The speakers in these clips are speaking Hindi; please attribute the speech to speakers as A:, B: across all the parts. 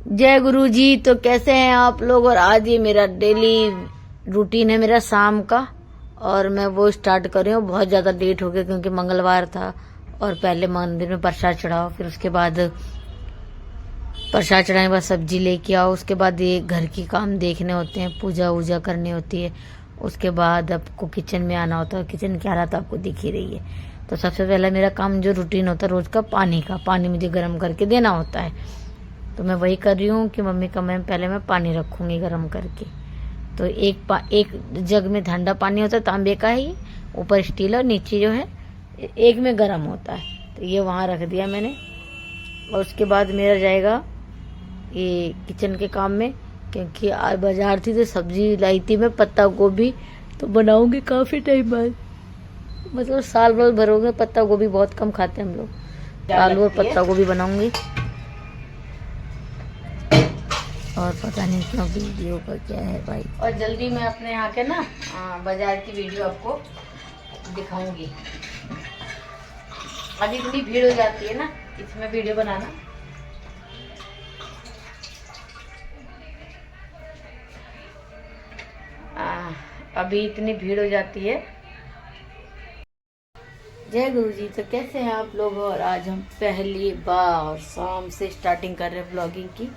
A: जय गुरु जी। तो कैसे हैं आप लोग। और आज ये मेरा डेली रूटीन है मेरा शाम का, और मैं वो स्टार्ट कर रही हूँ। बहुत ज्यादा लेट हो गया क्योंकि मंगलवार था और पहले मंदिर में प्रसाद चढ़ाओ, फिर उसके बाद प्रसाद चढ़ाने के बाद सब्जी लेके आओ, उसके बाद ये घर की काम देखने होते हैं, पूजा वूजा करनी होती है, उसके बाद आपको किचन में आना होता है। किचन की हालत आपको दिख ही रही है। तो सबसे पहला मेरा काम जो रूटीन होता है रोज का, पानी मुझे गर्म करके देना होता है। तो मैं वही कर रही हूँ कि मम्मी कमरे में पहले मैं पानी रखूँगी गर्म करके। तो एक जग में ठंडा पानी होता है तांबे का ही, ऊपर स्टील और नीचे जो है एक में गर्म होता है। तो ये वहाँ रख दिया मैंने। और उसके बाद मेरा जाएगा ये किचन के काम में, क्योंकि आज बाजार थी तो सब्जी लाई थी मैं, पत्ता गोभी। तो बनाऊंगी काफ़ी टाइम बाद, मतलब साल भर हो गए। पत्ता गोभी बहुत कम खाते हैं हम लोग। आलू और पत्ता गोभी बनाऊंगी। और पता नहीं क्यों वीडियो का क्या है भाई। और जल्दी मैं अपने यहाँ के ना बाजार की वीडियो आपको दिखाऊंगी। अभी इतनी भीड़ हो जाती है ना इसमें वीडियो बनाना। अभी इतनी भीड़ हो जाती है। जय गुरु जी। तो कैसे हैं आप लोग। और आज हम पहली बार शाम से स्टार्टिंग कर रहे हैं ब्लॉगिंग की।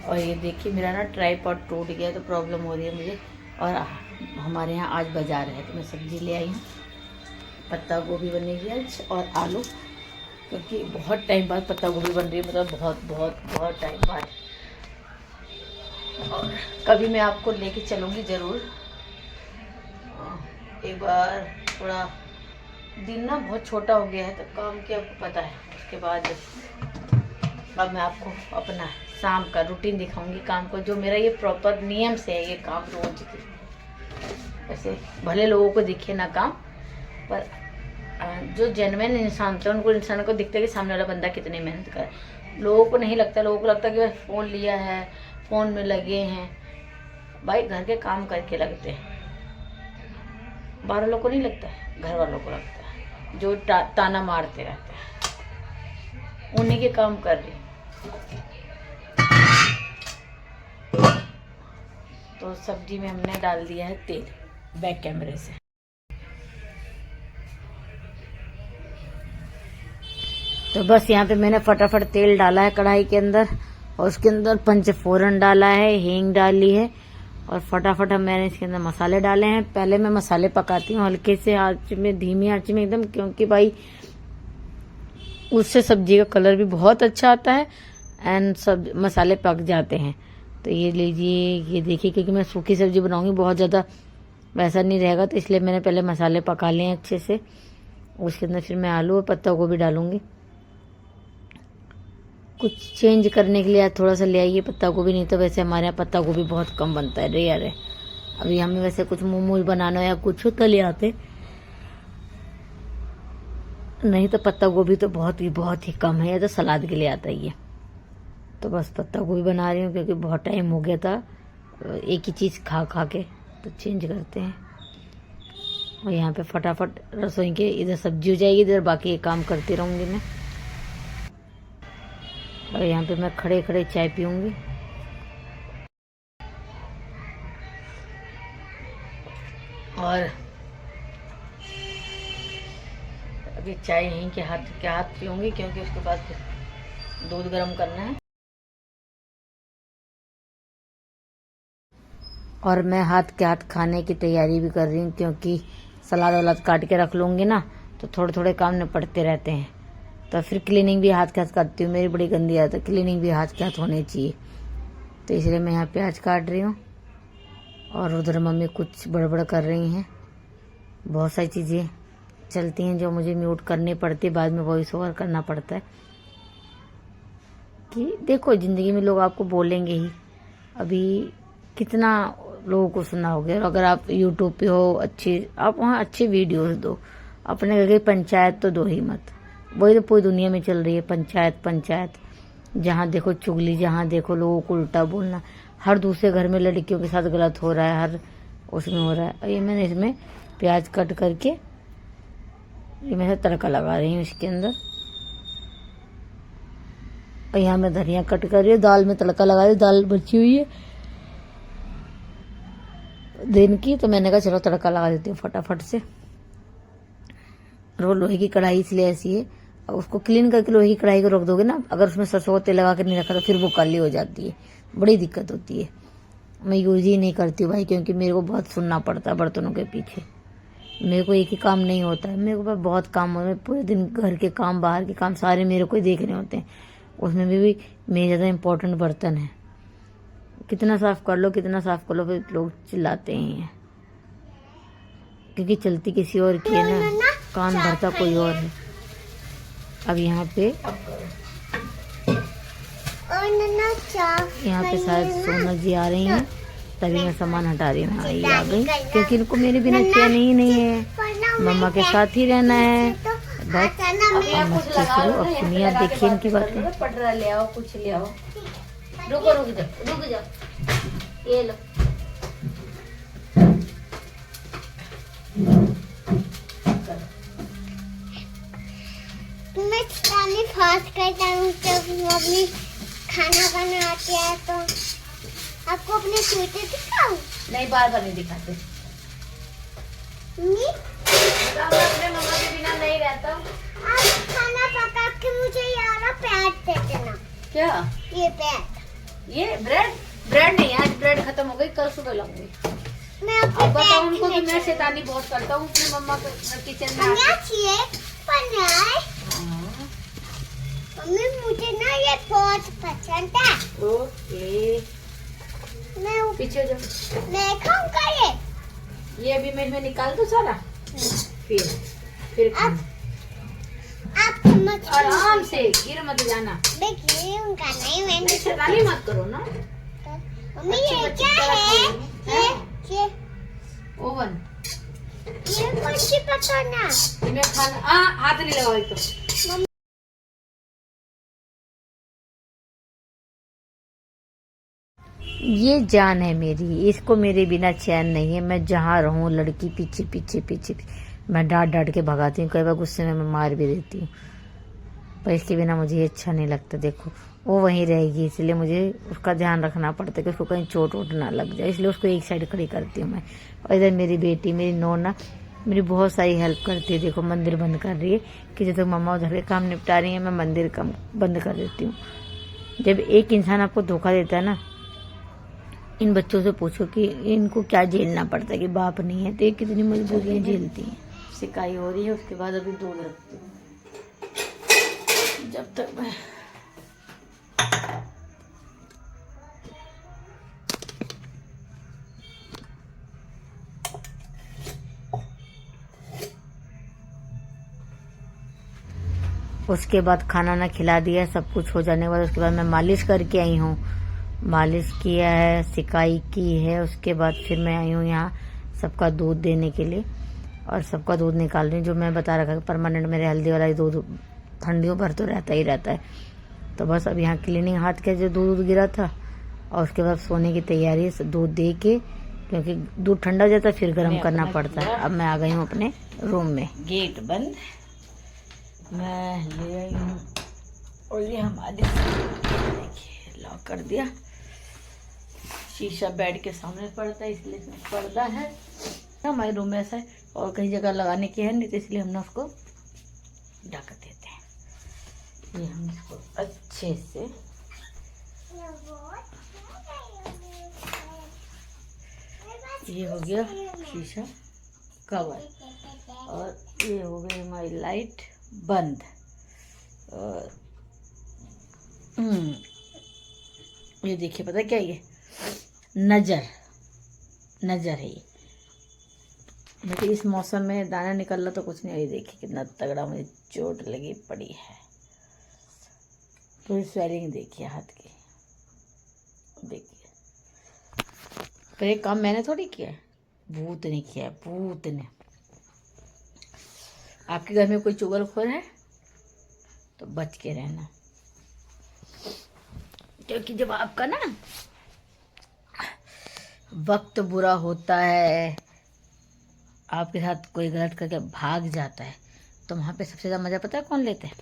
A: और ये देखिए मेरा ना ट्राइपॉड टूट गया, तो प्रॉब्लम हो रही है मुझे। और हमारे यहाँ आज बाजार है तो मैं सब्जी ले आई हूँ। पत्ता गोभी बनेगी आज और आलू, क्योंकि बहुत टाइम बाद पत्ता गोभी बन रही है, मतलब बहुत टाइम बाद। और कभी मैं आपको लेके चलूँगी ज़रूर। एक बार थोड़ा दिन ना बहुत छोटा हो गया है तो काम की आपको पता है। उसके बाद अब मैं आपको अपना शाम का रूटीन दिखाऊंगी काम को, जो मेरा ये प्रॉपर नियम से है ये काम रोज की। वैसे भले लोगों को दिखे ना काम, पर जो जेन्युइन इंसान होते हैं उनको इंसान को दिखता है कि सामने वाला बंदा कितनी मेहनत कर रहा है। लोगों को नहीं लगता, लोगों को लगता है कि बस फ़ोन लिया है, फ़ोन में लगे हैं। भाई घर के काम करके लगते हैं, बाहर वालों को नहीं लगता है, घर वालों को लगता है जो ताना मारते रहते हैं, उन्हीं के काम कर रही। तो सब्जी में हमने डाल दिया है तेल बैक कैमरे से। तो बस यहाँ पे मैंने फटाफट तेल डाला है कढ़ाई के अंदर, और उसके अंदर पंचफोरन डाला है, हींग डाली है, और फटाफट हम मैंने इसके अंदर मसाले डाले हैं। पहले मैं मसाले पकाती हूँ हल्के से आंच में, धीमी आंच में एकदम, क्योंकि भाई उससे सब्जी का कलर भी बहुत अच्छा आता है एंड सब मसाले पक जाते हैं। तो ये लीजिए, ये देखिए, क्योंकि मैं सूखी सब्जी बनाऊंगी, बहुत ज़्यादा वैसा नहीं रहेगा, तो इसलिए मैंने पहले मसाले पका लिए हैं अच्छे से। उसके अंदर फिर मैं आलू और पत्ता गोभी डालूंगी। कुछ चेंज करने के लिए थोड़ा सा ले आइए पत्ता गोभी, नहीं तो वैसे हमारे यहाँ पत्ता गोभी बहुत कम बनता है, रेयर है। अभी हमें वैसे कुछ मोमोज बनाना या कुछ तो ले आते, नहीं तो पत्ता गोभी तो बहुत ही कम है, या तो सलाद के लिए आता ही है। तो बस पत्ता गोभी बना रही हूँ क्योंकि बहुत टाइम हो गया था एक ही चीज़ खा के, तो चेंज करते हैं। और यहाँ पे फटाफट रसोई के इधर सब्जी हो जाएगी, इधर बाकी काम करती रहूँगी मैं। और यहाँ पे मैं खड़े खड़े चाय पीऊँगी। और अभी चाय यहीं के हाथ पीऊँगी, क्योंकि उसके बाद फिर दूध गर्म करना है। और मैं हाथ के हाथ खाने की तैयारी भी कर रही हूँ, क्योंकि सलाद वलाद काट के रख लूँगी ना तो थोड़े काम निपटते रहते हैं। तो फिर क्लीनिंग भी हाथ के हाथ करती हूँ, मेरी बड़ी गंदी आदत है, क्लीनिंग भी हाथ के हाथ होनी चाहिए। तो इसलिए मैं यहाँ प्याज काट रही हूँ, और उधर मम्मी कुछ बड़बड़ कर रही हैं। बहुत सारी चीज़ें चलती हैं जो मुझे म्यूट करनी पड़ती है, बाद में वॉइस ओवर करना पड़ता है। कि देखो ज़िंदगी में लोग आपको बोलेंगे ही, अभी कितना लोगों को सुनाओगे। और अगर आप यूट्यूब पे हो, आप वहाँ अच्छी वीडियोस दो, अपने घर की पंचायत तो दो ही मत। वही तो पूरी दुनिया में चल रही है, पंचायत। जहाँ देखो चुगली, जहाँ देखो लोगों को उल्टा बोलना। हर दूसरे घर में लड़कियों के साथ गलत हो रहा है, हर उसमें हो रहा है। और ये मैंने इसमें प्याज कट करके ये मैं तड़का लगा रही हूँ इसके अंदर। और यहाँ मैं धनिया कट कर रही हूँ, दाल में तड़का लगा रही हूँ, दाल बची हुई है दिन की, तो मैंने कहा चलो तड़का लगा देती हूँ फटाफट से। वो लोहे की कढ़ाई इसलिए ऐसी है, अब उसको क्लीन करके लोहे की कढ़ाई को रख दोगे ना, अगर उसमें सरसों का तेल लगा कर नहीं रखा तो फिर वो काली हो जाती है, बड़ी दिक्कत होती है। मैं यूज ही नहीं करती हूँ भाई, क्योंकि मेरे को बहुत सुनना पड़ता है बर्तनों के पीछे। मेरे को एक ही काम नहीं होता है, मेरे को पास बहुत काम होता है, पूरे दिन घर के काम बाहर के काम सारे मेरे को ही देखने होते हैं। उसमें भी मेरे ज़्यादा इम्पोर्टेंट बर्तन है। कितना साफ कर लो कितना साफ कर लो, फिर लोग चिल्लाते ही हैं, क्योंकि चलती किसी और की है ना, कान भरता कोई और है। अब यहाँ पे शायद सोना जी आ रही हैं, तभी मैं सामान हटा रही हूँ। ये आ गई, क्योंकि इनको मेरे बिना चैन ही नहीं है, मम्मा के साथ ही रहना है बस। अब सुनिए, आप देखिए इनकी बातें। पटरा ले आओ, कुछ ले आओ, रुको रुक जाओ, ये लो।
B: मैं फास्ट करता हूँ जब मम्मी खाना बनाती है, तो आपको अपने स्वेटर दिखाऊं?
A: नहीं, बार बार नहीं दिखाते।
B: मैं
A: अपने मम्मा के बिना नहीं रहता हूँ।
B: आप खाना पका के मुझे यार पैड दे देना।
A: क्या?
B: ये पैड,
A: ये ब्रेड नहीं, आज ब्रेड खत्म हो गई, कल सुबह लाऊंगी।
B: मैं आपको
A: अब बताओ उनको कि मैं शैतानी बहुत करता हूँ अपनी मम्मा के किचन में।
B: मम्मी मुझे ना ये बहुत पसंद है।
A: ओके,
B: मैं
A: पीछे जाओ।
B: मैं खाऊंगा
A: ये अभी मैं इसमें निकाल दूँ सारा, फिर
B: आप चम्मच
A: आराम से, गिर मत जाना।
B: देखिए उनका नहीं, मैंने
A: शैतानी मत करो ना।
B: मम्मी ये क्या है? ये
A: ओवन,
B: ये कुछ पता ना।
A: इनमें खाना हाथ नहीं लगाओ एक तो। ये जान है मेरी, इसको मेरे बिना चैन नहीं है। मैं जहाँ रहूँ लड़की पीछे पीछे पीछे, मैं डांट डांट के भगाती हूँ, कई बार गुस्से में मैं मार भी देती हूँ, पर इसके बिना मुझे ये अच्छा नहीं लगता। देखो वो वहीं रहेगी, इसलिए मुझे उसका ध्यान रखना पड़ता है कि उसको कहीं चोट वोट ना लग जाए, इसलिए उसको एक साइड खड़ी करती हूँ मैं। और इधर मेरी बेटी, मेरी नोना मेरी बहुत सारी हेल्प करती है। देखो मंदिर बंद कर रही है, कि जब तक मम्मा उधर के काम निपटा रही है मैं मंदिर काम बंद कर देती हूँ। जब एक इंसान आपको धोखा देता है ना, इन बच्चों से पूछो कि इनको क्या झेलना पड़ता है कि बाप नहीं है, तो ये कितनी मजबूरियाँ झेलती हैं। सिकाई हो रही है, उसके बाद अभी दूध रखती हूँ जब तक मैं उसके बाद खाना ना खिला दिया, सब कुछ हो जाने के बाद उसके बाद मैं मालिश करके आई हूँ। मालिश किया है, सिकाई की है, उसके बाद फिर मैं आई हूँ यहाँ सबका दूध देने के लिए, और सबका दूध निकाल रही हूँ। जो मैं बता रखा परमानेंट मेरे हल्दी वाला दूध ठंडियों भर तो रहता ही रहता है। तो बस अब यहाँ क्लीनिंग हाथ के जो दूध गिरा था, और उसके बाद सोने की तैयारी है, दूध दे के, क्योंकि दूध ठंडा हो जाता है फिर गर्म करना पड़ता है। अब मैं आ गई हूँ अपने रूम में, गेट बंद मैं ले आई हूँ, और ये हमारे देखिए लॉक कर दिया। शीशा बेड के सामने पड़ता है, इसलिए पर्दा है। हमारे रूम में ऐसा है, और कई जगह लगाने की है नहीं, तो इसलिए हमने उसको ढक देते हैं। ये हम इसको अच्छे से ये हो गया शीशा कवर, और ये हो गई हमारी लाइट बंद। और ये देखिए, पता क्या ये नजर है ये। लेकिन इस मौसम में दाना निकलना तो कुछ नहीं। ये देखिए कितना तगड़ा मुझे चोट लगी पड़ी है, पूरी स्वेलिंग देखिए हाथ की, देखिए। पर ये काम मैंने थोड़ी किया है, भूत ने किया है, भूत ने। आपके घर में कोई चुगलखोर है तो बच के रहना, क्योंकि जब आपका ना वक्त बुरा होता है, आपके साथ कोई गलत करके भाग जाता है, तो वहाँ पे सबसे ज़्यादा मज़ा पता है कौन लेता है?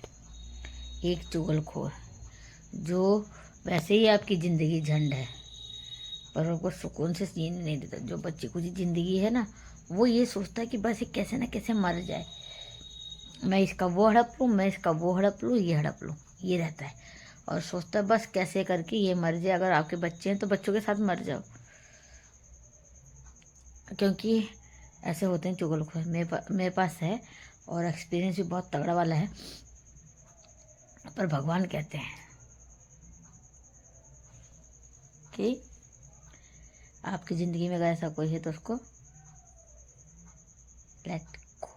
A: एक चुगलखोर। जो वैसे ही आपकी ज़िंदगी झंड है पर वो सुकून से जीने नहीं देता। जो बच्चे को जी ज़िंदगी है ना, वो ये सोचता है कि बस ये कैसे ना कैसे मर जाए, मैं इसका वो हड़प लूँ, मैं इसका वो हड़प लूँ, ये हड़प लूँ, ये रहता है। और सोचता है बस कैसे करके ये मर जाए। अगर आपके बच्चे हैं तो बच्चों के साथ मर जाओ, क्योंकि ऐसे होते हैं चुगलखोर। मेरे पास है और एक्सपीरियंस भी बहुत तगड़ा वाला है। पर भगवान कहते हैं कि आपकी ज़िंदगी में अगर ऐसा कोई है तो उसको लेट गो।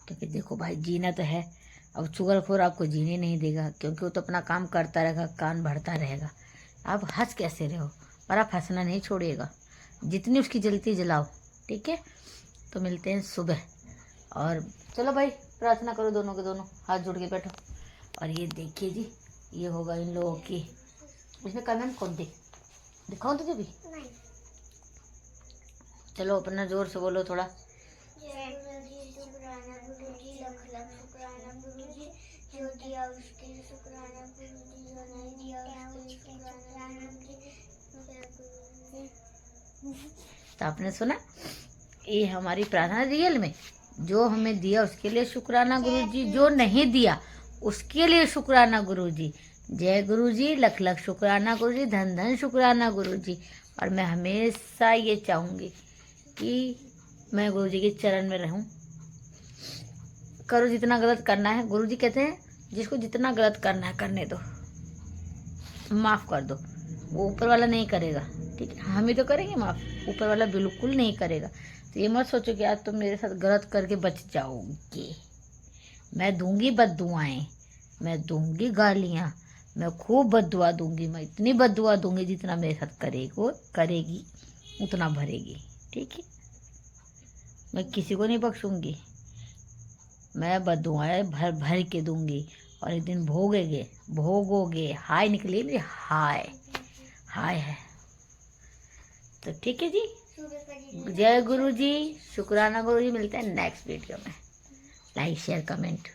A: क्योंकि देखो भाई, जीना तो है। अब चुगलखोर आपको जीने नहीं देगा, क्योंकि वो तो अपना काम करता रहेगा, कान भरता रहेगा। आप हंस कैसे रहो, पर आप हंसना नहीं छोड़िएगा। जितनी उसकी जलती जलाओ, ठीक है। तो मिलते हैं सुबह। और चलो भाई, प्रार्थना करो, दोनों के दोनों हाथ जोड़ के बैठो। और ये देखिए जी, ये होगा इन लोगों की। इसमें कमेंट कौन थी, दिखाओ तुझे भी।
B: नहीं।
A: चलो अपना जोर से बोलो थोड़ा।
B: जय गुरुजी, शुक्राना गुरुजी, लख लख शुक्राना गुरुजी, जो दिया उसके लिए शुक्राना गुरुजी, जो नहीं दिया उसके लिए शुक्राना गुरुजी।
A: तो आपने सुना, ये हमारी प्रार्थना रियल में, जो हमें दिया उसके लिए शुक्राना गुरुजी, जो नहीं दिया उसके लिए शुक्राना गुरुजी। जय गुरुजी, लख लख शुक्राना गुरुजी, धन धन शुक्राना गुरुजी। और मैं हमेशा ये चाहूँगी कि मैं गुरुजी के चरण में रहूं। करो जितना गलत करना है, गुरुजी कहते हैं जिसको जितना गलत करना है करने दो, माफ़ कर दो। वो ऊपर वाला नहीं करेगा, ठीक है, हम ही तो करेंगे माफ़, ऊपर वाला बिल्कुल नहीं करेगा। तो ये मत सोचो कि आज तुम मेरे साथ गलत करके बच जाओगे। मैं दूंगी बद्दुआएं, मैं दूंगी गालियाँ, मैं खूब बद्दुआ दूंगी। मैं इतनी बद्दुआ दूंगी जितना मेरे साथ करेगी उतना भरेगी, ठीक है। मैं किसी को नहीं बख्शूंगी, मैं बद्दुआएं भर भर के दूंगी। और एक दिन भोगोगे। हाय निकली मेरी, हाय है। तो ठीक है जी, जय गुरु जी, शुक्राना गुरु जी। मिलते हैं नेक्स्ट वीडियो में। Like share comment.